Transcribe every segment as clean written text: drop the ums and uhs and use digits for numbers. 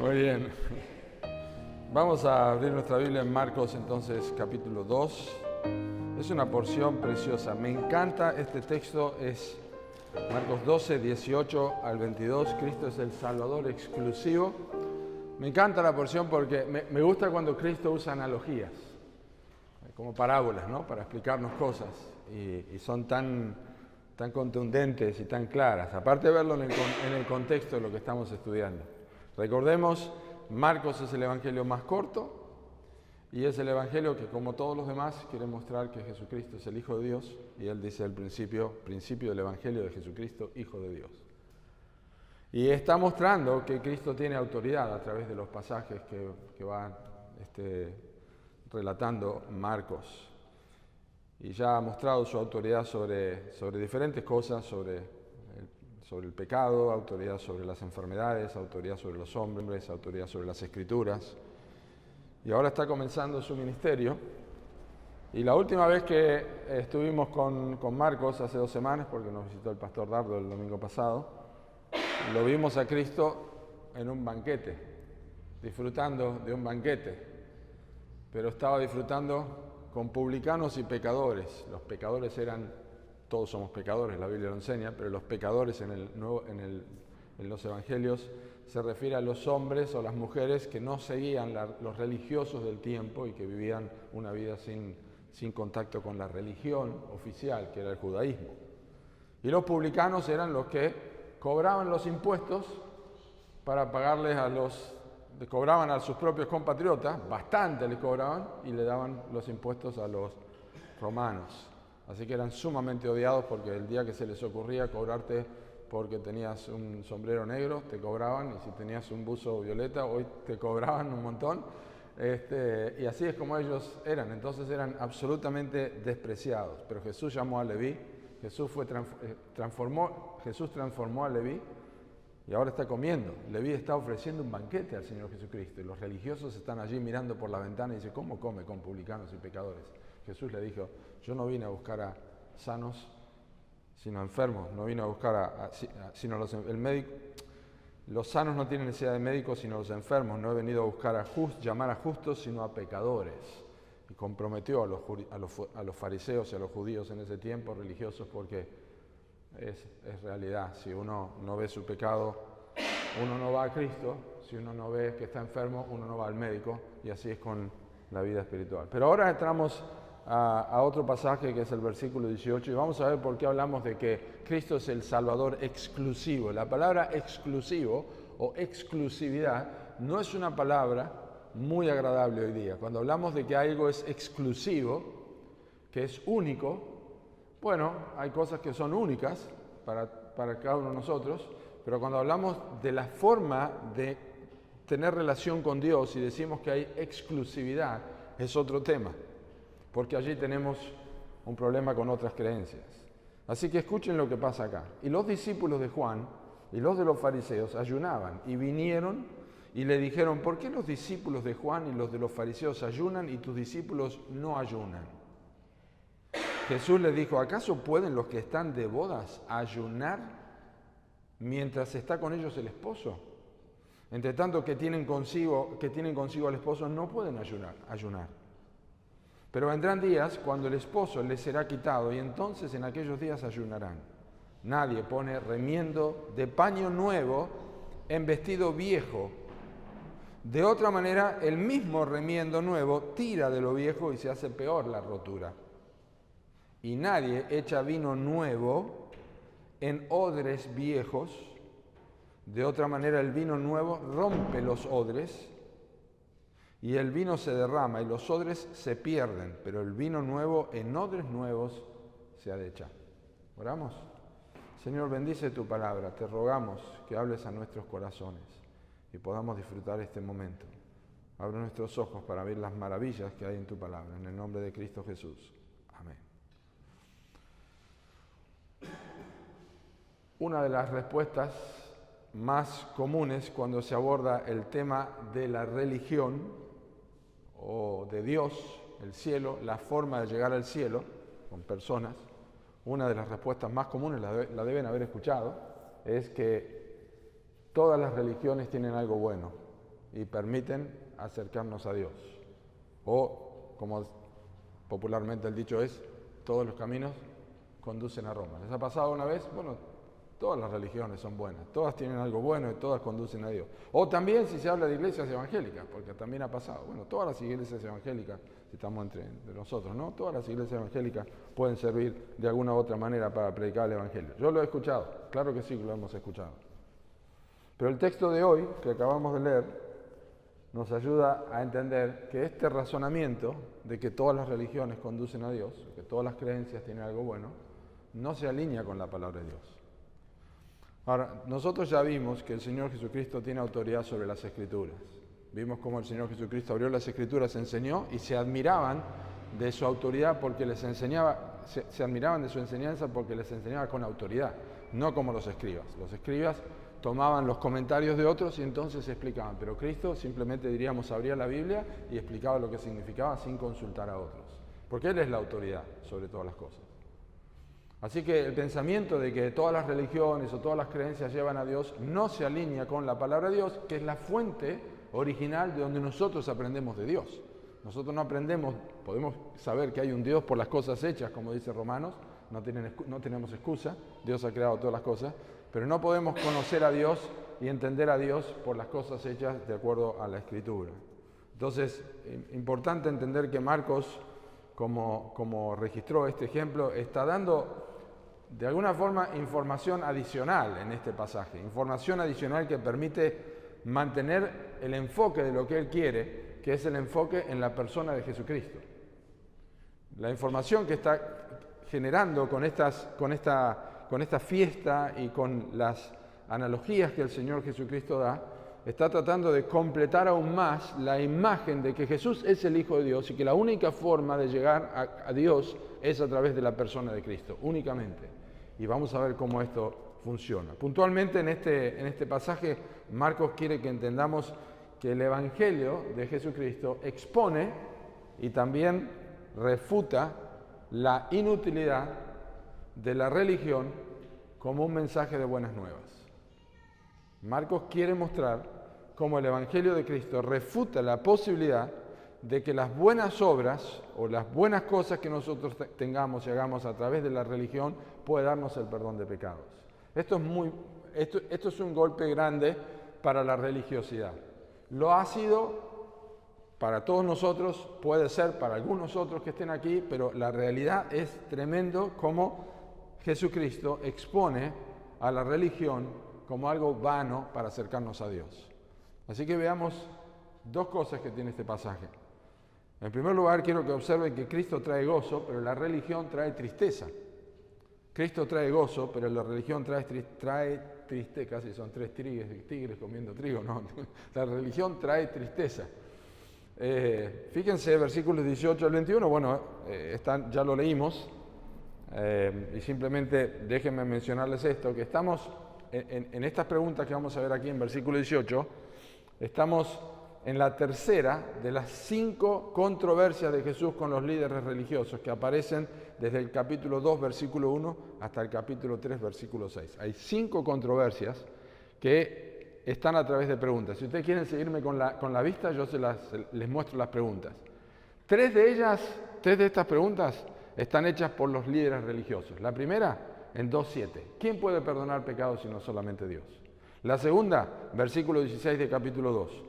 Muy bien. Vamos a abrir nuestra Biblia en Marcos, entonces, capítulo 2. Es una porción preciosa. Me encanta este texto, es Marcos 12, 18 al 22. Cristo es el Salvador exclusivo. Me encanta la porción porque me gusta cuando Cristo usa analogías, como parábolas, ¿no? Para explicarnos cosas. Y son tan contundentes y tan claras. Aparte de verlo en el contexto de lo que estamos estudiando. Recordemos, Marcos es el evangelio más corto y es el evangelio que, como todos los demás, quiere mostrar que Jesucristo es el Hijo de Dios, y él dice al principio del evangelio de Jesucristo, Hijo de Dios. Y está mostrando que Cristo tiene autoridad a través de los pasajes que va relatando Marcos. Y ya ha mostrado su autoridad sobre diferentes cosas, sobre el pecado, autoridad sobre las enfermedades, autoridad sobre los hombres, autoridad sobre las escrituras. Y ahora está comenzando su ministerio. Y la última vez que estuvimos con Marcos, hace 2 semanas, porque nos visitó el pastor Dardo el domingo pasado, lo vimos a Cristo en un banquete, disfrutando de un banquete. Pero estaba disfrutando con publicanos y pecadores. Los pecadores todos somos pecadores, la Biblia lo enseña, pero los pecadores en los evangelios se refiere a los hombres o las mujeres que no seguían los religiosos del tiempo y que vivían una vida sin contacto con la religión oficial, que era el judaísmo. Y los publicanos eran los que cobraban los impuestos para pagarles cobraban a sus propios compatriotas, bastante les cobraban, y le daban los impuestos a los romanos. Así que eran sumamente odiados porque el día que se les ocurría cobrarte porque tenías un sombrero negro, te cobraban, y si tenías un buzo violeta, hoy te cobraban un montón. Y así es como ellos eran. Entonces eran absolutamente despreciados. Pero Jesús llamó a Leví, Jesús transformó a Leví, y ahora está comiendo. Leví está ofreciendo un banquete al Señor Jesucristo, y los religiosos están allí mirando por la ventana y dicen: ¿cómo come con publicanos y pecadores? Jesús le dijo: yo no vine a buscar a sanos, sino a enfermos. No vine a buscar sino el médico. Los sanos no tienen necesidad de médicos, sino los enfermos. No he venido a buscar llamar a justos, sino a pecadores. Y comprometió a los fariseos y a los judíos en ese tiempo, religiosos, porque es realidad. Si uno no ve su pecado, uno no va a Cristo. Si uno no ve que está enfermo, uno no va al médico. Y así es con la vida espiritual. Pero ahora entramos a otro pasaje, que es el versículo 18, y vamos a ver por qué hablamos de que Cristo es el Salvador exclusivo. La palabra exclusivo o exclusividad no es una palabra muy agradable hoy día. Cuando hablamos de que algo es exclusivo, que es único, bueno, hay cosas que son únicas para cada uno de nosotros, pero cuando hablamos de la forma de tener relación con Dios y decimos que hay exclusividad, es otro tema, porque allí tenemos un problema con otras creencias. Así que escuchen lo que pasa acá. Y los discípulos de Juan y los de los fariseos ayunaban, y vinieron y le dijeron: ¿por qué los discípulos de Juan y los de los fariseos ayunan y tus discípulos no ayunan? Jesús les dijo: ¿acaso pueden los que están de bodas ayunar mientras está con ellos el esposo? Entre tanto que tienen consigo al esposo, no pueden ayunar. Pero vendrán días cuando el esposo les será quitado, y entonces en aquellos días ayunarán. Nadie pone remiendo de paño nuevo en vestido viejo. De otra manera, el mismo remiendo nuevo tira de lo viejo y se hace peor la rotura. Y nadie echa vino nuevo en odres viejos. De otra manera, el vino nuevo rompe los odres, y el vino se derrama y los odres se pierden, pero el vino nuevo en odres nuevos se ha de echar. ¿Oramos? Señor, bendice tu palabra. Te rogamos que hables a nuestros corazones y podamos disfrutar este momento. Abre nuestros ojos para ver las maravillas que hay en tu palabra. En el nombre de Cristo Jesús. Amén. Una de las respuestas más comunes cuando se aborda el tema de la religión o de Dios, el cielo, la forma de llegar al cielo con personas, una de las respuestas más comunes, la deben haber escuchado, es que todas las religiones tienen algo bueno. y permiten acercarnos a Dios. O, como popularmente el dicho es, todos los caminos conducen a Roma. ¿Les ha pasado una vez? Bueno, todas las religiones son buenas, todas tienen algo bueno y todas conducen a Dios. O también si se habla de iglesias evangélicas, porque también ha pasado. Bueno, todas las iglesias evangélicas, si estamos entre nosotros, ¿no? Todas las iglesias evangélicas pueden servir de alguna u otra manera para predicar el evangelio. Yo lo he escuchado, claro que sí que lo hemos escuchado. Pero el texto de hoy, que acabamos de leer, nos ayuda a entender que este razonamiento de que todas las religiones conducen a Dios, que todas las creencias tienen algo bueno, no se alinea con la palabra de Dios. Ahora, nosotros ya vimos que el Señor Jesucristo tiene autoridad sobre las Escrituras. Vimos cómo el Señor Jesucristo abrió las Escrituras, enseñó y se admiraban de su autoridad porque les enseñaba, se admiraban de su enseñanza porque les enseñaba con autoridad, no como los escribas. Los escribas tomaban los comentarios de otros y entonces explicaban, pero Cristo simplemente, diríamos, abría la Biblia y explicaba lo que significaba sin consultar a otros, porque Él es la autoridad sobre todas las cosas. Así que el pensamiento de que todas las religiones o todas las creencias llevan a Dios no se alinea con la palabra de Dios, que es la fuente original de donde nosotros aprendemos de Dios. Nosotros no aprendemos, podemos saber que hay un Dios por las cosas hechas, como dice Romanos, no tenemos excusa, Dios ha creado todas las cosas, pero no podemos conocer a Dios y entender a Dios por las cosas hechas de acuerdo a la Escritura. Entonces, importante entender que Marcos, como registró este ejemplo, está dando de alguna forma información adicional en este pasaje, información adicional que permite mantener el enfoque de lo que él quiere, que es el enfoque en la persona de Jesucristo. La información que está generando con esta fiesta y con las analogías que el Señor Jesucristo da, está tratando de completar aún más la imagen de que Jesús es el Hijo de Dios y que la única forma de llegar a Dios es a través de la persona de Cristo, únicamente. Y vamos a ver cómo esto funciona. Puntualmente en este pasaje, Marcos quiere que entendamos que el Evangelio de Jesucristo expone y también refuta la inutilidad de la religión como un mensaje de buenas nuevas. Marcos quiere mostrar cómo el Evangelio de Cristo refuta la posibilidad de que las buenas obras o las buenas cosas que nosotros tengamos y hagamos a través de la religión puede darnos el perdón de pecados. Esto es un golpe grande para la religiosidad. Lo ha sido para todos nosotros, puede ser para algunos otros que estén aquí, pero la realidad es tremendo cómo Jesucristo expone a la religión como algo vano para acercarnos a Dios. Así que veamos dos cosas que tiene este pasaje. En primer lugar, quiero que observen que Cristo trae gozo, pero la religión trae tristeza. Cristo trae gozo, pero la religión trae tristeza. Casi son tres tigres comiendo trigo, ¿no? La religión trae tristeza. Fíjense, versículos 18 al 21, bueno, ya lo leímos, y simplemente déjenme mencionarles esto, que estamos en estas preguntas que vamos a ver aquí en versículo 18, estamos en la tercera de las 5 controversias de Jesús con los líderes religiosos que aparecen desde el capítulo 2, versículo 1 hasta el capítulo 3, versículo 6. Hay 5 controversias que están a través de preguntas. Si ustedes quieren seguirme con la vista, yo les muestro las preguntas. 3 de estas preguntas están hechas por los líderes religiosos. La primera, en 2.7. ¿Quién puede perdonar pecados sino solamente Dios? La segunda, versículo 16 de capítulo 2.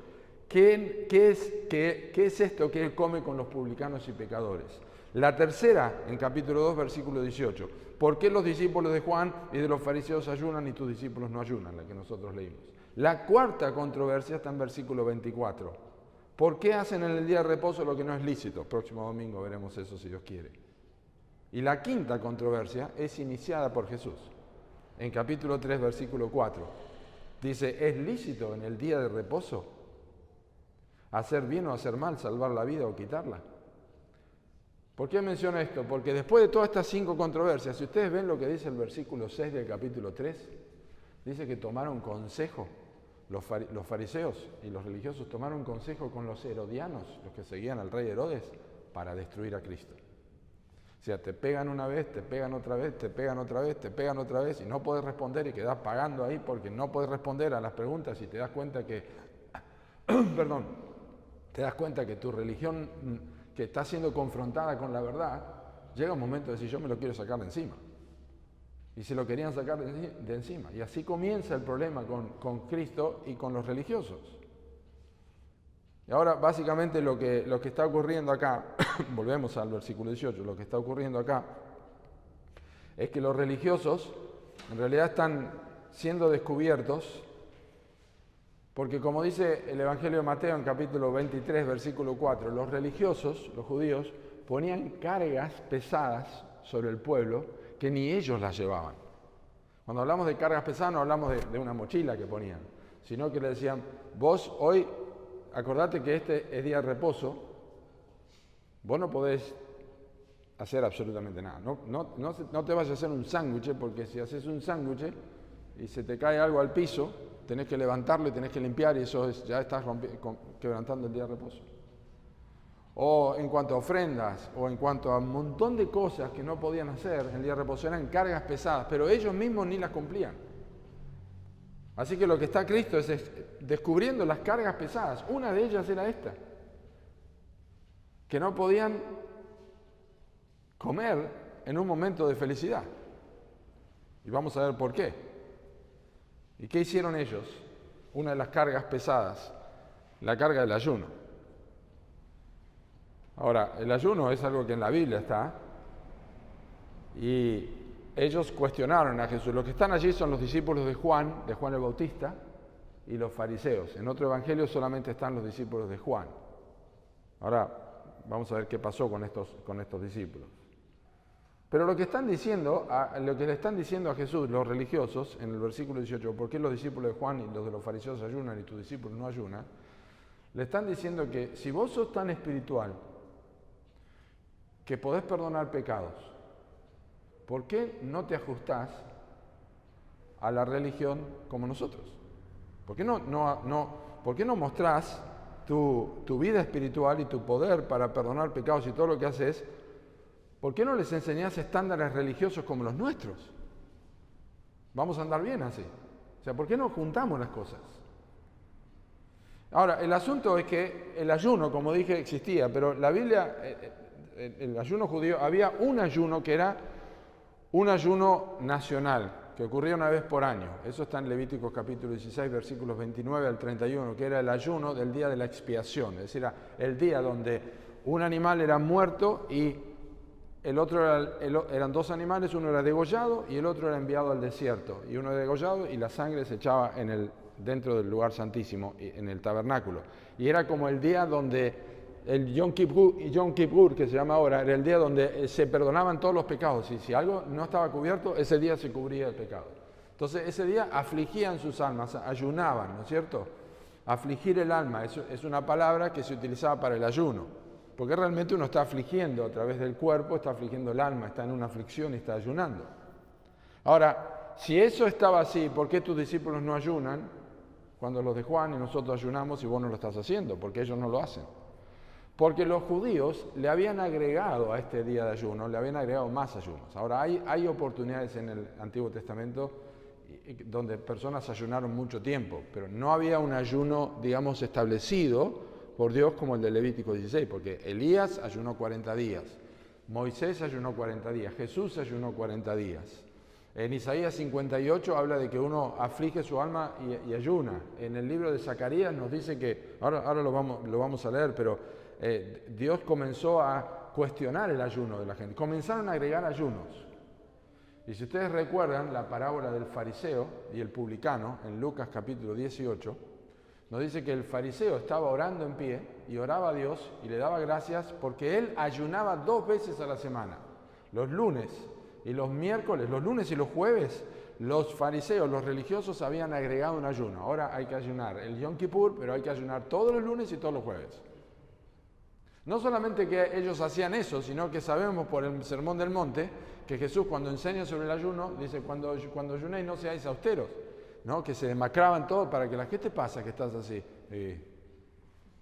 ¿Qué es esto que él come con los publicanos y pecadores? La tercera, en capítulo 2, versículo 18. ¿Por qué los discípulos de Juan y de los fariseos ayunan y tus discípulos no ayunan? La que nosotros leímos. La cuarta controversia está en versículo 24. ¿Por qué hacen en el día de reposo lo que no es lícito? Próximo domingo veremos eso si Dios quiere. Y la quinta controversia es iniciada por Jesús. En capítulo 3, versículo 4. Dice, ¿es lícito en el día de reposo hacer bien o hacer mal, salvar la vida o quitarla? ¿Por qué menciono esto? Porque después de todas estas 5 controversias, si ustedes ven lo que dice el versículo 6 del capítulo 3, dice que tomaron consejo, los fariseos y los religiosos tomaron consejo con los herodianos, los que seguían al rey Herodes, para destruir a Cristo. O sea, te pegan una vez, te pegan otra vez, te pegan otra vez, te pegan otra vez y no puedes responder y quedás pagando ahí porque no puedes responder a las preguntas y te das cuenta que perdón, te das cuenta que tu religión, que está siendo confrontada con la verdad, llega un momento de decir, yo me lo quiero sacar de encima. Y se lo querían sacar de encima. Y así comienza el problema con Cristo y con los religiosos. Y ahora, básicamente, lo que está ocurriendo acá, volvemos al versículo 18, lo que está ocurriendo acá es que los religiosos en realidad están siendo descubiertos porque, como dice el Evangelio de Mateo en capítulo 23, versículo 4, los religiosos, los judíos, ponían cargas pesadas sobre el pueblo que ni ellos las llevaban. Cuando hablamos de cargas pesadas no hablamos de una mochila que ponían, sino que le decían, vos hoy, acordate que este es día de reposo, vos no podés hacer absolutamente nada. No te vayas a hacer un sándwich, porque si haces un sándwich y se te cae algo al piso, tenés que levantarlo y tenés que limpiar y eso ya estás quebrantando el día de reposo. O en cuanto a ofrendas, o en cuanto a un montón de cosas que no podían hacer en el día de reposo, eran cargas pesadas, pero ellos mismos ni las cumplían. Así que lo que está Cristo es descubriendo las cargas pesadas. Una de ellas era esta, que no podían comer en un momento de felicidad. Y vamos a ver por qué. ¿Y qué hicieron ellos? Una de las cargas pesadas, la carga del ayuno. Ahora, el ayuno es algo que en la Biblia está, y ellos cuestionaron a Jesús. Los que están allí son los discípulos de Juan el Bautista, y los fariseos. En otro evangelio solamente están los discípulos de Juan. Ahora, vamos a ver qué pasó con estos discípulos. Pero lo que le están diciendo a Jesús, los religiosos, en el versículo 18, ¿por qué los discípulos de Juan y los de los fariseos ayunan y tus discípulos no ayunan? Le están diciendo que si vos sos tan espiritual, que podés perdonar pecados, ¿por qué no te ajustás a la religión como nosotros? ¿Por qué no mostrás tu vida espiritual y tu poder para perdonar pecados y todo lo que haces? ¿Por qué no les enseñás estándares religiosos como los nuestros? Vamos a andar bien así. O sea, ¿por qué no juntamos las cosas? Ahora, el asunto es que el ayuno, como dije, existía, pero la Biblia, el ayuno judío, había un ayuno que era un ayuno nacional, que ocurría una vez por año. Eso está en Levíticos capítulo 16, versículos 29 al 31, que era el ayuno del día de la expiación, es decir, era el día donde un animal era muerto y el otro eran dos animales, uno era degollado y el otro era enviado al desierto. Y uno era degollado y la sangre se echaba dentro del lugar santísimo, en el tabernáculo. Y era como el día donde el Yom Kippur, que se llama ahora, era el día donde se perdonaban todos los pecados. Y si algo no estaba cubierto, ese día se cubría el pecado. Entonces ese día afligían sus almas, ayunaban, ¿no es cierto? Afligir el alma es una palabra que se utilizaba para el ayuno. Porque realmente uno está afligiendo a través del cuerpo, está afligiendo el alma, está en una aflicción y está ayunando. Ahora, si eso estaba así, ¿por qué tus discípulos no ayunan cuando los de Juan y nosotros ayunamos y vos no lo estás haciendo? Porque ellos no lo hacen. Porque los judíos le habían agregado a este día de ayuno, le habían agregado más ayunos. Ahora, hay oportunidades en el Antiguo Testamento donde personas ayunaron mucho tiempo, pero no había un ayuno, digamos, establecido por Dios como el de Levítico 16, porque Elías ayunó 40 días, Moisés ayunó 40 días, Jesús ayunó 40 días. En Isaías 58 habla de que uno aflige su alma y ayuna. En el libro de Zacarías nos dice que, ahora lo vamos a leer, pero Dios comenzó a cuestionar el ayuno de la gente. Comenzaron a agregar ayunos. Y si ustedes recuerdan la parábola del fariseo y el publicano, en Lucas capítulo 18, nos dice que el fariseo estaba orando en pie y oraba a Dios y le daba gracias porque él ayunaba 2 veces a la semana, los lunes y los miércoles, los lunes y los jueves. Los fariseos, los religiosos, habían agregado un ayuno. Ahora hay que ayunar el Yom Kippur, pero hay que ayunar todos los lunes y todos los jueves. No solamente que ellos hacían eso, sino que sabemos por el Sermón del Monte que Jesús, cuando enseña sobre el ayuno, dice, cuando ayunéis no seáis austeros, ¿no? Que se demacraban todos para que ¿qué te pasa que estás así?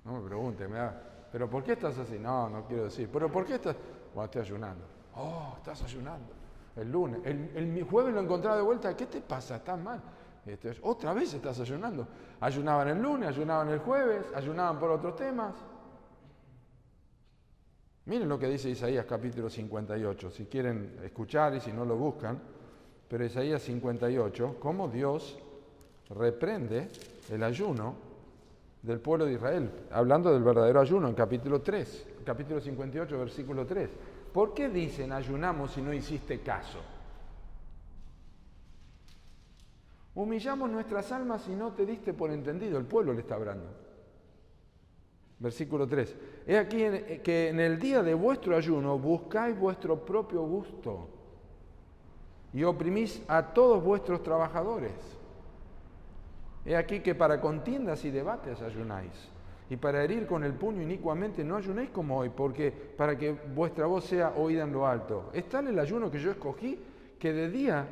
No me pregunte, ¿pero por qué estás así? No quiero decir. ¿Pero por qué estás? Bueno, estoy ayunando. Oh, estás ayunando. El lunes. El jueves lo encontraba de vuelta. ¿Qué te pasa? ¿Estás mal? Entonces, otra vez estás ayunando. Ayunaban el lunes, ayunaban el jueves, ayunaban por otros temas. Miren lo que dice Isaías capítulo 58, si quieren escuchar y si no lo buscan, pero Isaías 58, cómo Dios reprende el ayuno del pueblo de Israel, hablando del verdadero ayuno en capítulo 3, capítulo 58, versículo 3. ¿Por qué dicen ayunamos si no hiciste caso? Humillamos nuestras almas y no te diste por entendido. El pueblo le está hablando. Versículo 3. He aquí que en el día de vuestro ayuno buscáis vuestro propio gusto y oprimís a todos vuestros trabajadores. He aquí que para contiendas y debates ayunáis, y para herir con el puño inicuamente no ayunéis como hoy, porque para que vuestra voz sea oída en lo alto. Es tal el ayuno que yo escogí, que de día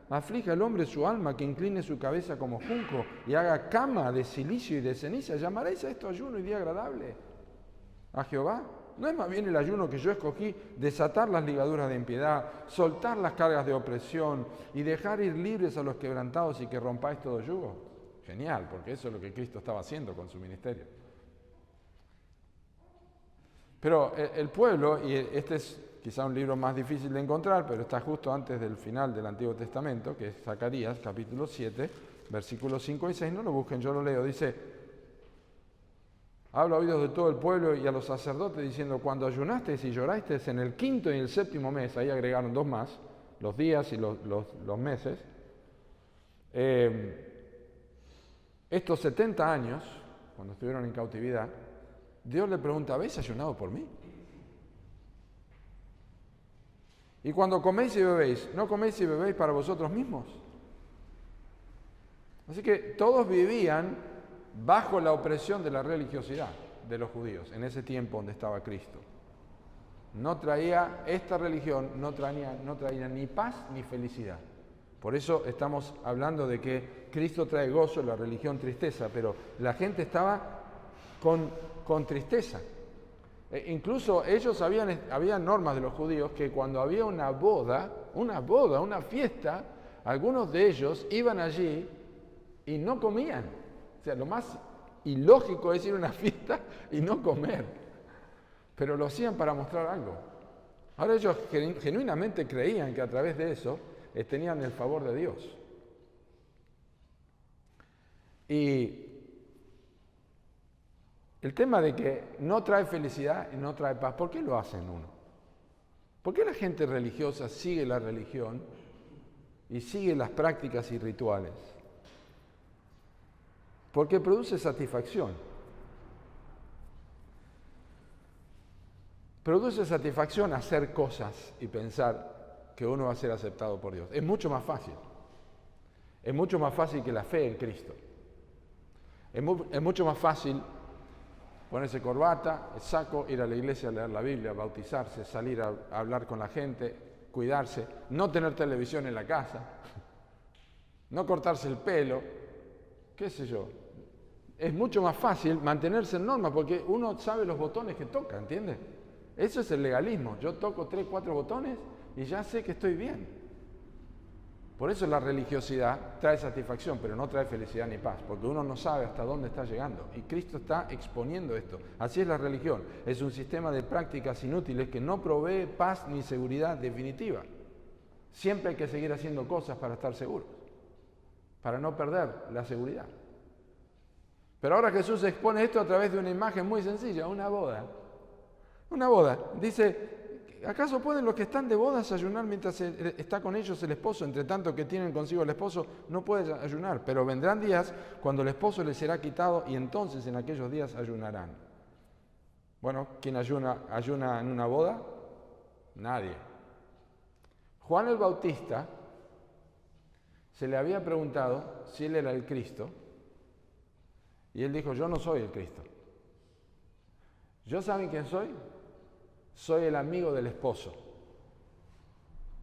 aflige al hombre su alma, que incline su cabeza como junco y haga cama de silicio y de ceniza. ¿Llamaréis a esto ayuno y día agradable a Jehová? ¿No es más bien el ayuno que yo escogí, desatar las ligaduras de impiedad, soltar las cargas de opresión y dejar ir libres a los quebrantados y que rompáis todo yugo? Genial, porque eso es lo que Cristo estaba haciendo con su ministerio. Pero el pueblo, y este es quizá un libro más difícil de encontrar, pero está justo antes del final del Antiguo Testamento, que es Zacarías, capítulo 7, versículos 5 y 6, no lo busquen, yo lo leo, dice: habla a oídos de todo el pueblo y a los sacerdotes diciendo, cuando ayunasteis y llorasteis en el 5º y el 7º mes, ahí agregaron 2 más, los días y los meses, estos 70 años, cuando estuvieron en cautividad, Dios le pregunta, ¿habéis ayunado por mí? Y cuando coméis y bebéis, ¿no coméis y bebéis para vosotros mismos? Así que todos vivían bajo la opresión de la religiosidad de los judíos en ese tiempo donde estaba Cristo. No traía, esta religión no traía ni paz ni felicidad. Por eso estamos hablando de que Cristo trae gozo, la religión tristeza, pero la gente estaba con tristeza. Incluso ellos había normas de los judíos que cuando había una boda, una fiesta, algunos de ellos iban allí y no comían. O sea, lo más ilógico es ir a una fiesta y no comer. Pero lo hacían para mostrar algo. Ahora ellos genuinamente creían que a través de eso tenían el favor de Dios. Y el tema de que no trae felicidad y no trae paz, ¿por qué lo hacen uno? ¿Por qué la gente religiosa sigue la religión y sigue las prácticas y rituales? Porque produce satisfacción. Produce satisfacción hacer cosas y pensar que uno va a ser aceptado por Dios. Es mucho más fácil. Es mucho más fácil que la fe en Cristo. Es mucho más fácil ponerse corbata, el saco, ir a la iglesia a leer la Biblia, bautizarse, salir a hablar con la gente, cuidarse, no tener televisión en la casa, no cortarse el pelo, qué sé yo. Es mucho más fácil mantenerse en norma porque uno sabe los botones que toca, ¿entiendes? Eso es el legalismo. Yo toco 3, 4 botones y ya sé que estoy bien. Por eso la religiosidad trae satisfacción, pero no trae felicidad ni paz, porque uno no sabe hasta dónde está llegando. Y Cristo está exponiendo esto. Así es la religión. Es un sistema de prácticas inútiles que no provee paz ni seguridad definitiva. Siempre hay que seguir haciendo cosas para estar seguros, para no perder la seguridad. Pero ahora Jesús expone esto a través de una imagen muy sencilla, una boda. Una boda. Dice, ¿acaso pueden los que están de bodas ayunar mientras está con ellos el esposo? Entre tanto que tienen consigo el esposo, no puede ayunar. Pero vendrán días cuando el esposo les será quitado y entonces en aquellos días ayunarán. Bueno, ¿quién ayuna en una boda? Nadie. Juan el Bautista se le había preguntado si él era el Cristo y él dijo, yo no soy el Cristo. ¿Yo saben quién soy? Soy el amigo del esposo.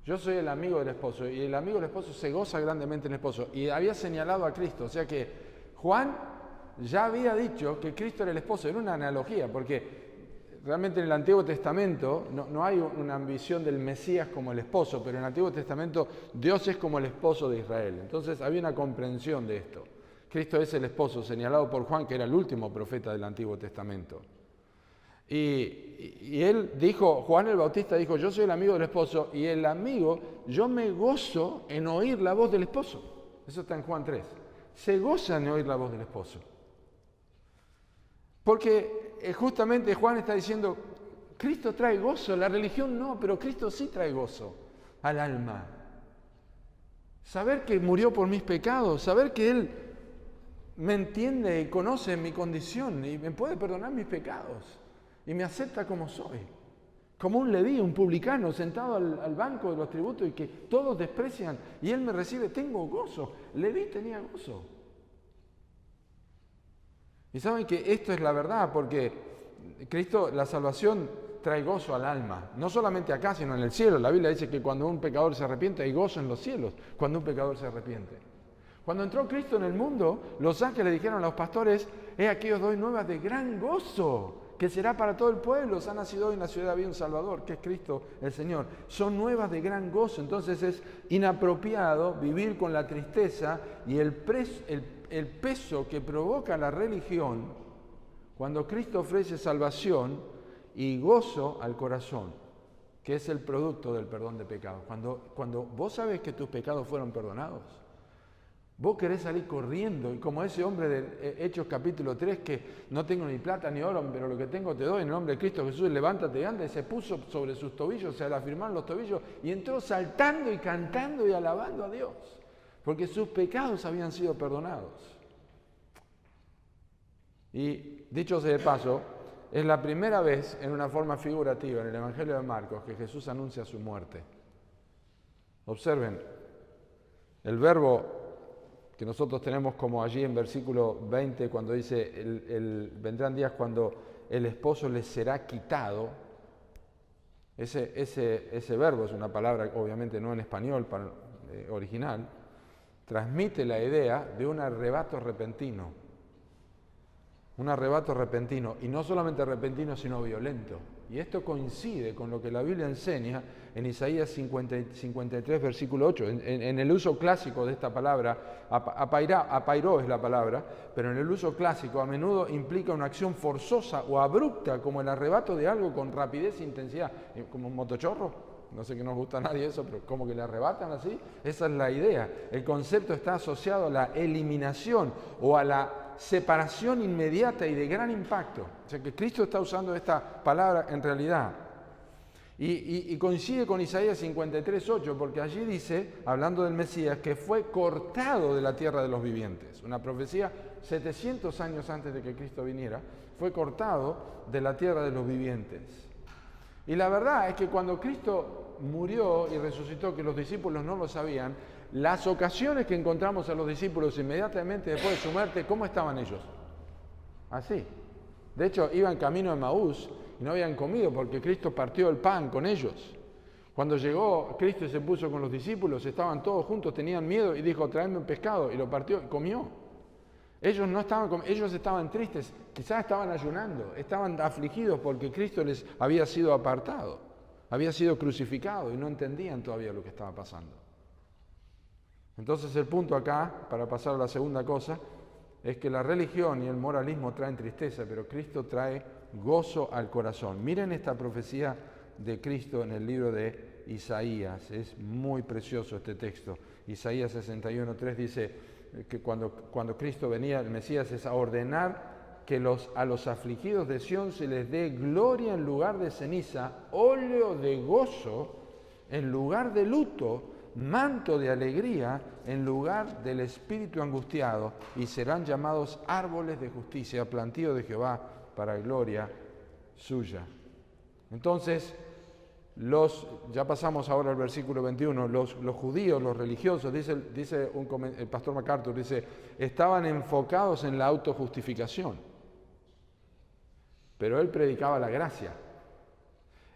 Yo soy el amigo del esposo y el amigo del esposo se goza grandemente en el esposo. Y había señalado a Cristo, o sea que Juan ya había dicho que Cristo era el esposo. Era una analogía porque realmente en el Antiguo Testamento no hay una ambición del Mesías como el esposo, pero en el Antiguo Testamento Dios es como el esposo de Israel. Entonces había una comprensión de esto. Cristo es el esposo señalado por Juan, que era el último profeta del Antiguo Testamento. Y él dijo, Juan el Bautista dijo, yo soy el amigo del esposo, y el amigo, yo me gozo en oír la voz del esposo. Eso está en Juan 3. Se goza en oír la voz del esposo. Porque justamente Juan está diciendo, Cristo trae gozo, la religión no, pero Cristo sí trae gozo al alma. Saber que murió por mis pecados, saber que Él me entiende y conoce mi condición y me puede perdonar mis pecados y me acepta como soy. Como un leví, un publicano sentado al banco de los tributos y que todos desprecian y Él me recibe, tengo gozo. Leví tenía gozo. Y saben que esto es la verdad, porque Cristo, la salvación trae gozo al alma, no solamente acá, sino en el cielo. La Biblia dice que cuando un pecador se arrepiente, hay gozo en los cielos, cuando un pecador se arrepiente. Cuando entró Cristo en el mundo, los ángeles dijeron a los pastores, he aquí os doy nuevas de gran gozo, que será para todo el pueblo. Os ha nacido hoy en la ciudad de David un Salvador, que es Cristo el Señor. Son nuevas de gran gozo. Entonces es inapropiado vivir con la tristeza y el peso que provoca la religión cuando Cristo ofrece salvación y gozo al corazón, que es el producto del perdón de pecados. Cuando vos sabés que tus pecados fueron perdonados, vos querés salir corriendo, y como ese hombre de Hechos capítulo 3, que no tengo ni plata ni oro, pero lo que tengo te doy, en el nombre de Cristo Jesús, levántate y anda, y se puso sobre sus tobillos, se le afirmaron los tobillos, y entró saltando y cantando y alabando a Dios, porque sus pecados habían sido perdonados. Y dicho sea de paso, es la primera vez en una forma figurativa en el Evangelio de Marcos que Jesús anuncia su muerte. Observen, el verbo que nosotros tenemos como allí en versículo 20, cuando dice, vendrán días cuando el esposo les será quitado. Ese verbo es una palabra, obviamente no en español original, transmite la idea de un arrebato repentino. Un arrebato repentino, y no solamente repentino, sino violento. Y esto coincide con lo que la Biblia enseña en Isaías 53, versículo 8. En el uso clásico de esta palabra, apairó es la palabra, pero en el uso clásico a menudo implica una acción forzosa o abrupta, como el arrebato de algo con rapidez e intensidad, como un motochorro. No sé que no gusta a nadie eso, pero como que le arrebatan así. Esa es la idea. El concepto está asociado a la eliminación o a la separación inmediata y de gran impacto. O sea que Cristo está usando esta palabra en realidad. Y coincide con Isaías 53:8, porque allí dice, hablando del Mesías, que fue cortado de la tierra de los vivientes. Una profecía 700 años antes de que Cristo viniera, fue cortado de la tierra de los vivientes. Y la verdad es que cuando Cristo murió y resucitó, que los discípulos no lo sabían, las ocasiones que encontramos a los discípulos inmediatamente después de su muerte, ¿cómo estaban ellos? Así. De hecho, iban camino a Emaús y no habían comido porque Cristo partió el pan con ellos. Cuando llegó Cristo y se puso con los discípulos, estaban todos juntos, tenían miedo y dijo, traedme un pescado, y lo partió y comió. Ellos no estaban, ellos estaban tristes, quizás estaban ayunando, estaban afligidos porque Cristo les había sido apartado, había sido crucificado y no entendían todavía lo que estaba pasando. Entonces el punto acá, para pasar a la segunda cosa, es que la religión y el moralismo traen tristeza, pero Cristo trae gozo al corazón. Miren esta profecía de Cristo en el libro de Isaías, es muy precioso este texto. Isaías 61:3 dice que cuando Cristo venía, el Mesías, es a ordenar que a los afligidos de Sión se les dé gloria en lugar de ceniza, óleo de gozo en lugar de luto, manto de alegría en lugar del espíritu angustiado, y serán llamados árboles de justicia, plantío de Jehová para gloria suya. Entonces, ya pasamos ahora al versículo 21, los judíos, los religiosos, dice el pastor MacArthur, dice, estaban enfocados en la autojustificación, pero él predicaba la gracia.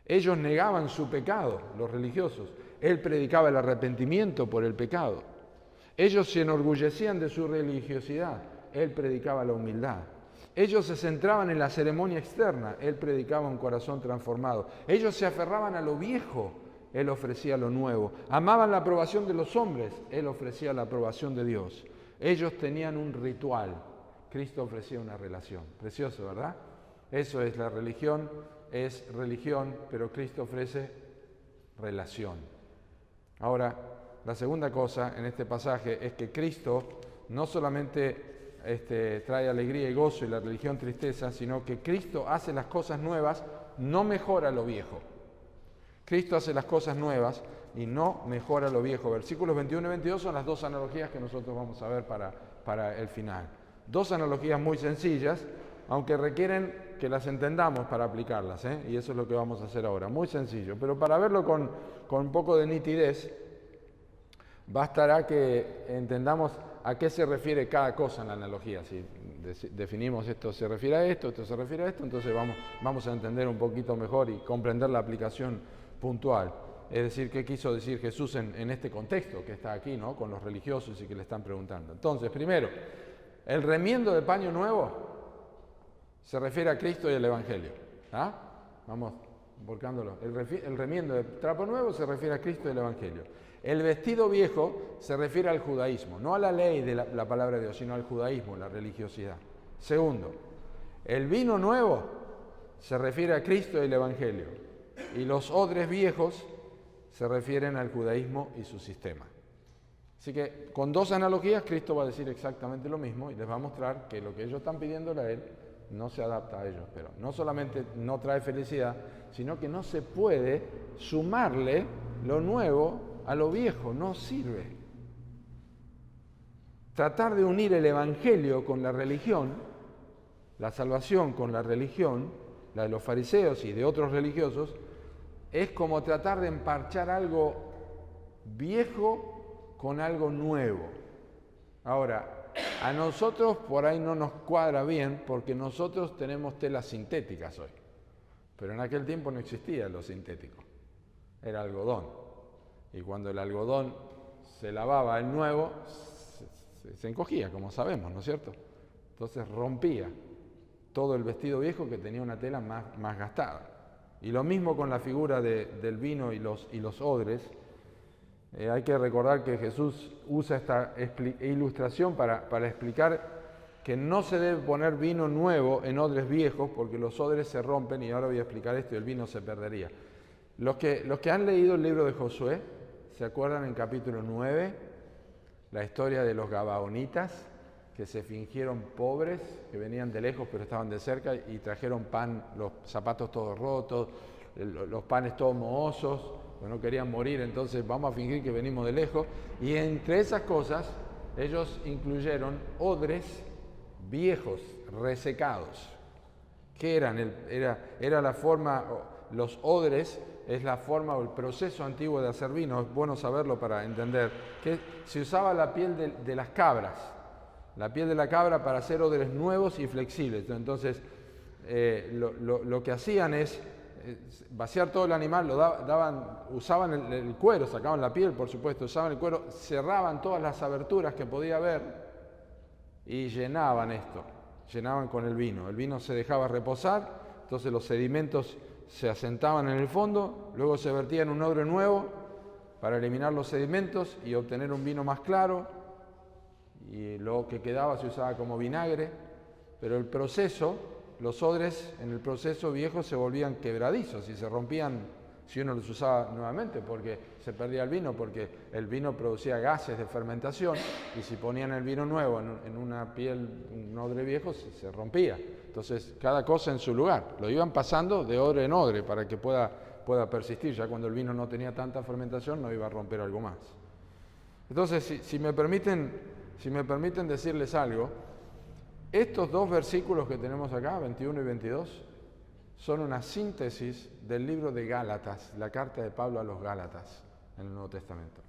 Ellos negaban su pecado, los religiosos, él predicaba el arrepentimiento por el pecado. Ellos se enorgullecían de su religiosidad, él predicaba la humildad. Ellos se centraban en la ceremonia externa, Él predicaba un corazón transformado. Ellos se aferraban a lo viejo, Él ofrecía lo nuevo. Amaban la aprobación de los hombres, Él ofrecía la aprobación de Dios. Ellos tenían un ritual, Cristo ofrecía una relación. Precioso, ¿verdad? Eso es la religión, pero Cristo ofrece relación. Ahora, la segunda cosa en este pasaje es que Cristo no solamente trae alegría y gozo y la religión tristeza, sino que Cristo hace las cosas nuevas, no mejora lo viejo. Cristo hace las cosas nuevas y no mejora lo viejo. Versículos 21 y 22 son las dos analogías que nosotros vamos a ver para el final. Dos analogías muy sencillas, aunque requieren que las entendamos para aplicarlas, y eso es lo que vamos a hacer ahora. Muy sencillo, pero para verlo con un poco de nitidez, bastará que entendamos a qué se refiere cada cosa en la analogía. Si definimos esto se refiere a esto, esto se refiere a esto, entonces vamos a entender un poquito mejor y comprender la aplicación puntual. Es decir, qué quiso decir Jesús en este contexto que está aquí, ¿no? Con los religiosos y que le están preguntando. Entonces, primero, el remiendo de paño nuevo se refiere a Cristo y al Evangelio. Vamos volcándolo. El remiendo de trapo nuevo se refiere a Cristo y al Evangelio. El vestido viejo se refiere al judaísmo, no a la ley de la palabra de Dios, sino al judaísmo, la religiosidad. Segundo, el vino nuevo se refiere a Cristo y el Evangelio. Y los odres viejos se refieren al judaísmo y su sistema. Así que con dos analogías Cristo va a decir exactamente lo mismo y les va a mostrar que lo que ellos están pidiéndole a Él no se adapta a ellos. Pero no solamente no trae felicidad, sino que no se puede sumarle lo nuevo a lo viejo, no sirve. Tratar de unir el Evangelio con la religión, la salvación con la religión, la de los fariseos y de otros religiosos, es como tratar de emparchar algo viejo con algo nuevo. Ahora, a nosotros por ahí no nos cuadra bien porque nosotros tenemos telas sintéticas hoy, pero en aquel tiempo no existía lo sintético, era algodón. Y cuando el algodón se lavaba el nuevo, se encogía, como sabemos, ¿no es cierto? Entonces rompía todo el vestido viejo que tenía una tela más gastada. Y lo mismo con la figura del vino y los odres. Hay que recordar que Jesús usa esta ilustración para explicar que no se debe poner vino nuevo en odres viejos porque los odres se rompen, y ahora voy a explicar esto, y el vino se perdería. Los que han leído el libro de Josué, ¿se acuerdan en capítulo 9? La historia de los gabaonitas que se fingieron pobres, que venían de lejos pero estaban de cerca y trajeron pan, los zapatos todos rotos, los panes todos mohosos, pues no querían morir, entonces vamos a fingir que venimos de lejos. Y entre esas cosas ellos incluyeron odres viejos, resecados. ¿Qué eran? Era la forma, los odres es la forma o el proceso antiguo de hacer vino, es bueno saberlo para entender, que se usaba la piel de las cabras, la piel de la cabra para hacer odres nuevos y flexibles. Entonces, lo que hacían es vaciar todo el animal, usaban el cuero, sacaban la piel, por supuesto, usaban el cuero, cerraban todas las aberturas que podía haber y llenaban con el vino. El vino se dejaba reposar, entonces los sedimentos se asentaban en el fondo, luego se vertía en un odre nuevo para eliminar los sedimentos y obtener un vino más claro, y lo que quedaba se usaba como vinagre, pero el proceso, los odres en el proceso viejo se volvían quebradizos y se rompían si uno los usaba nuevamente, porque se perdía el vino, porque el vino producía gases de fermentación, y si ponían el vino nuevo en una piel, un odre viejo, se rompía. Entonces, cada cosa en su lugar. Lo iban pasando de odre en odre para que pueda persistir. Ya cuando el vino no tenía tanta fermentación, no iba a romper algo más. Entonces, si me permiten decirles algo, estos dos versículos que tenemos acá, 21 y 22, son una síntesis del libro de Gálatas, la carta de Pablo a los Gálatas en el Nuevo Testamento.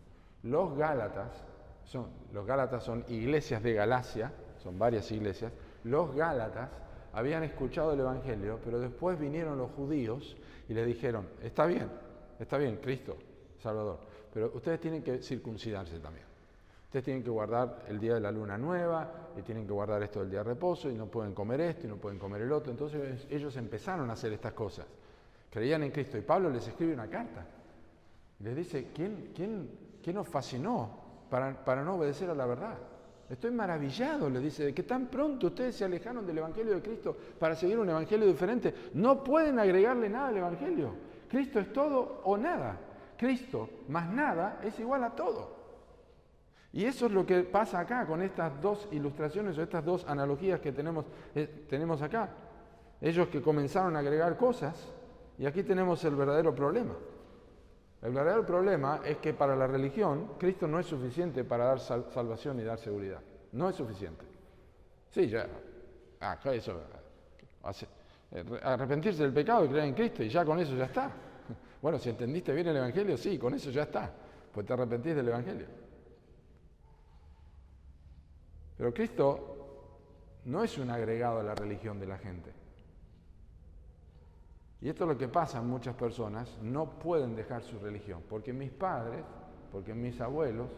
Los Gálatas son iglesias de Galacia, son varias iglesias. Los Gálatas habían escuchado el Evangelio, pero después vinieron los judíos y le dijeron, está bien, Cristo, Salvador, pero ustedes tienen que circuncidarse también. Ustedes tienen que guardar el día de la luna nueva, y tienen que guardar esto del día de reposo, y no pueden comer esto, y no pueden comer el otro. Entonces ellos empezaron a hacer estas cosas. Creían en Cristo. Y Pablo les escribe una carta. Les dice, ¿quién os fascinó para no obedecer a la verdad? Estoy maravillado, les dice, de que tan pronto ustedes se alejaron del Evangelio de Cristo para seguir un Evangelio diferente. No pueden agregarle nada al Evangelio. Cristo es todo o nada. Cristo más nada es igual a todo. Y eso es lo que pasa acá con estas dos ilustraciones o estas dos analogías que tenemos acá. Ellos que comenzaron a agregar cosas, y aquí tenemos el verdadero problema. El verdadero problema es que para la religión, Cristo no es suficiente para dar salvación y dar seguridad. No es suficiente. Sí, ya. Eso. Arrepentirse del pecado y creer en Cristo, y ya con eso ya está. Bueno, si entendiste bien el Evangelio, sí, con eso ya está. Pues te arrepentís del Evangelio. Pero Cristo no es un agregado a la religión de la gente. Y esto es lo que pasa en muchas personas, no pueden dejar su religión, porque mis padres, porque mis abuelos,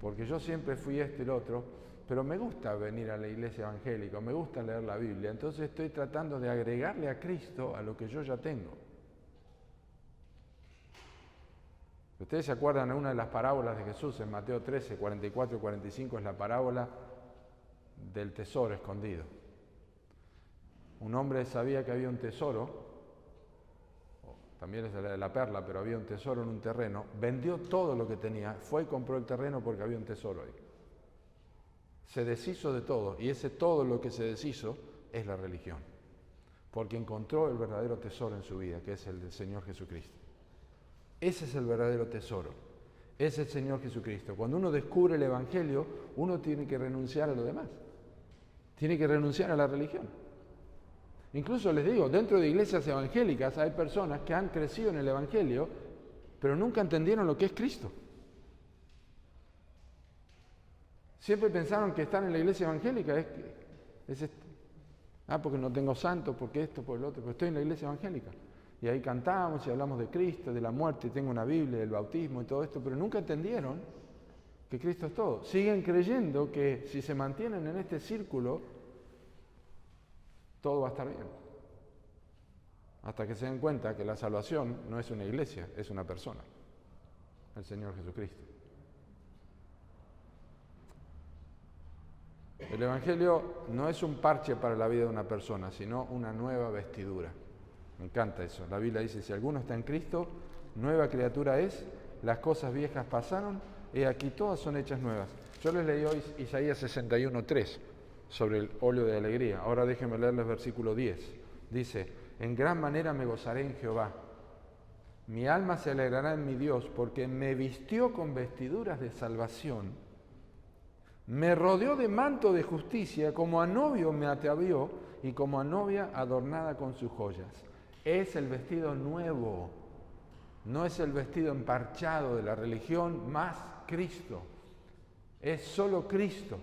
porque yo siempre fui este y el otro, pero me gusta venir a la iglesia evangélica, me gusta leer la Biblia, entonces estoy tratando de agregarle a Cristo a lo que yo ya tengo. Ustedes se acuerdan de una de las parábolas de Jesús en Mateo 13, 44 y 45, es la parábola del tesoro escondido. Un hombre sabía que había un tesoro, también es la perla, pero había un tesoro en un terreno, vendió todo lo que tenía, fue y compró el terreno porque había un tesoro ahí. Se deshizo de todo, y ese todo lo que se deshizo es la religión, porque encontró el verdadero tesoro en su vida, que es el del Señor Jesucristo. Ese es el verdadero tesoro, es el Señor Jesucristo. Cuando uno descubre el Evangelio, uno tiene que renunciar a lo demás, tiene que renunciar a la religión. Incluso les digo, dentro de iglesias evangélicas hay personas que han crecido en el Evangelio, pero nunca entendieron lo que es Cristo. Siempre pensaron que estar en la iglesia evangélica es porque no tengo santos, porque esto, por el otro, pero estoy en la iglesia evangélica. Y ahí cantamos y hablamos de Cristo, de la muerte, y tengo una Biblia, del bautismo y todo esto, pero nunca entendieron que Cristo es todo. Siguen creyendo que si se mantienen en este círculo, todo va a estar bien. Hasta que se den cuenta que la salvación no es una iglesia, es una persona, el Señor Jesucristo. El Evangelio no es un parche para la vida de una persona, sino una nueva vestidura. Me encanta eso. La Biblia dice, si alguno está en Cristo, nueva criatura es, las cosas viejas pasaron, y aquí todas son hechas nuevas. Yo les leí hoy Isaías 61:3 sobre el óleo de alegría. Ahora déjenme leerles versículo 10. Dice, en gran manera me gozaré en Jehová. Mi alma se alegrará en mi Dios, porque me vistió con vestiduras de salvación. Me rodeó de manto de justicia, como a novio me atavió, y como a novia adornada con sus joyas. Es el vestido nuevo, no es el vestido emparchado de la religión, más Cristo. Es solo Cristo,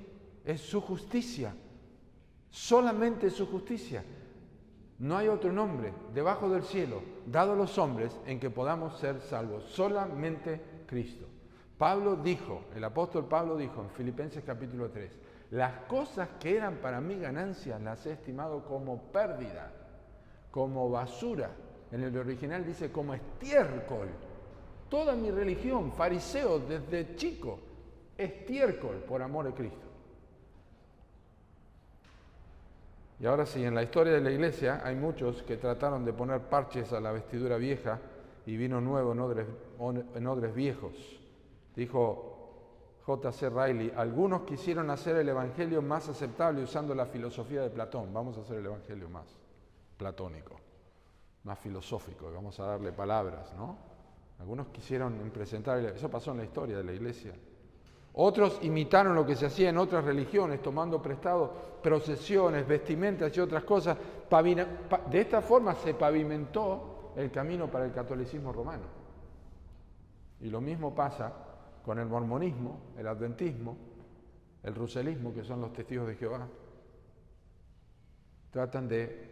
es su justicia, solamente su justicia. No hay otro nombre debajo del cielo dado a los hombres en que podamos ser salvos, solamente Cristo. El apóstol Pablo dijo en Filipenses capítulo 3, las cosas que eran para mí ganancias las he estimado como pérdida, como basura. En el original dice como estiércol. Toda mi religión, fariseo desde chico, estiércol por amor a Cristo. Y ahora sí, en la historia de la iglesia hay muchos que trataron de poner parches a la vestidura vieja y vino nuevo en odres viejos. Dijo J.C. Riley, algunos quisieron hacer el evangelio más aceptable usando la filosofía de Platón. Vamos a hacer el evangelio más platónico, más filosófico, y vamos a darle palabras, ¿no? Algunos quisieron presentar, eso pasó en la historia de la iglesia. Otros imitaron lo que se hacía en otras religiones, tomando prestado procesiones, vestimentas y otras cosas. De esta forma se pavimentó el camino para el catolicismo romano. Y lo mismo pasa con el mormonismo, el adventismo, el ruselismo, que son los testigos de Jehová. Tratan de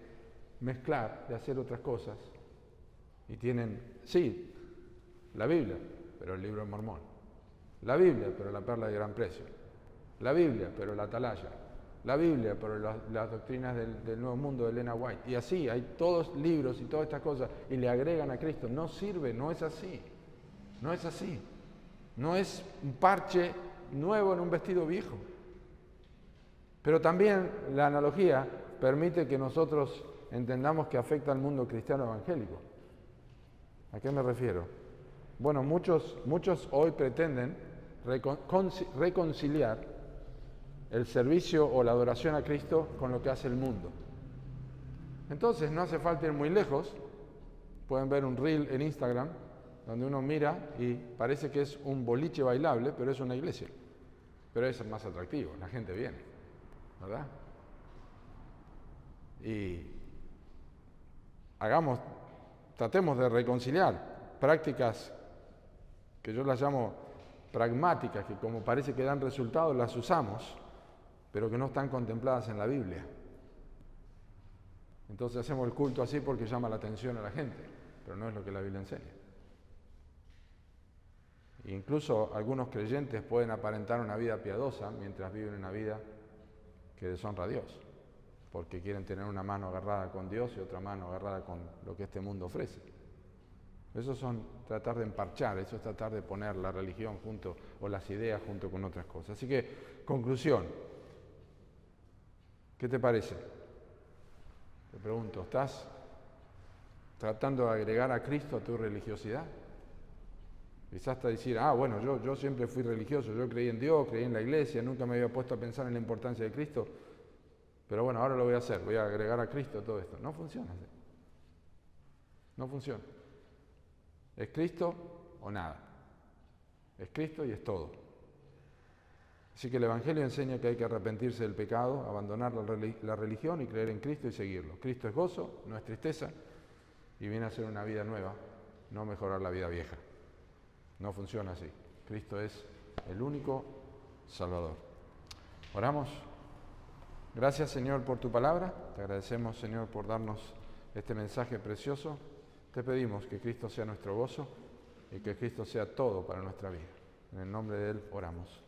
mezclar, de hacer otras cosas. Y tienen, sí, la Biblia, pero el libro de Mormón. La Biblia, pero la perla de gran precio. La Biblia, pero la atalaya. La Biblia, pero las doctrinas del Nuevo Mundo de Elena White. Y así, hay todos libros y todas estas cosas, y le agregan a Cristo. No sirve, no es así. No es así. No es un parche nuevo en un vestido viejo. Pero también la analogía permite que nosotros entendamos que afecta al mundo cristiano evangélico. ¿A qué me refiero? Bueno, muchos hoy pretenden reconciliar el servicio o la adoración a Cristo con lo que hace el mundo. Entonces no hace falta ir muy lejos. Pueden ver un reel en Instagram donde uno mira y parece que es un boliche bailable, pero es una iglesia. Pero es más atractivo, la gente viene, ¿verdad? Y tratemos de reconciliar prácticas que yo las llamo pragmáticas, que como parece que dan resultados, las usamos, pero que no están contempladas en la Biblia. Entonces hacemos el culto así porque llama la atención a la gente, pero no es lo que la Biblia enseña. Incluso algunos creyentes pueden aparentar una vida piadosa mientras viven una vida que deshonra a Dios, porque quieren tener una mano agarrada con Dios y otra mano agarrada con lo que este mundo ofrece. Eso son tratar de emparchar, eso es tratar de poner la religión junto, o las ideas junto con otras cosas. Así que, conclusión, ¿qué te parece? Te pregunto, ¿estás tratando de agregar a Cristo a tu religiosidad? Quizás hasta decir, bueno, yo siempre fui religioso, yo creí en Dios, creí en la iglesia, nunca me había puesto a pensar en la importancia de Cristo, pero bueno, ahora lo voy a hacer, voy a agregar a Cristo a todo esto. No funciona así. No funciona. ¿Es Cristo o nada? Es Cristo y es todo. Así que el Evangelio enseña que hay que arrepentirse del pecado, abandonar la religión y creer en Cristo y seguirlo. Cristo es gozo, no es tristeza, y viene a ser una vida nueva, no mejorar la vida vieja. No funciona así. Cristo es el único Salvador. Oramos. Gracias, Señor, por tu palabra. Te agradecemos, Señor, por darnos este mensaje precioso. Te pedimos que Cristo sea nuestro gozo y que Cristo sea todo para nuestra vida. En el nombre de Él oramos.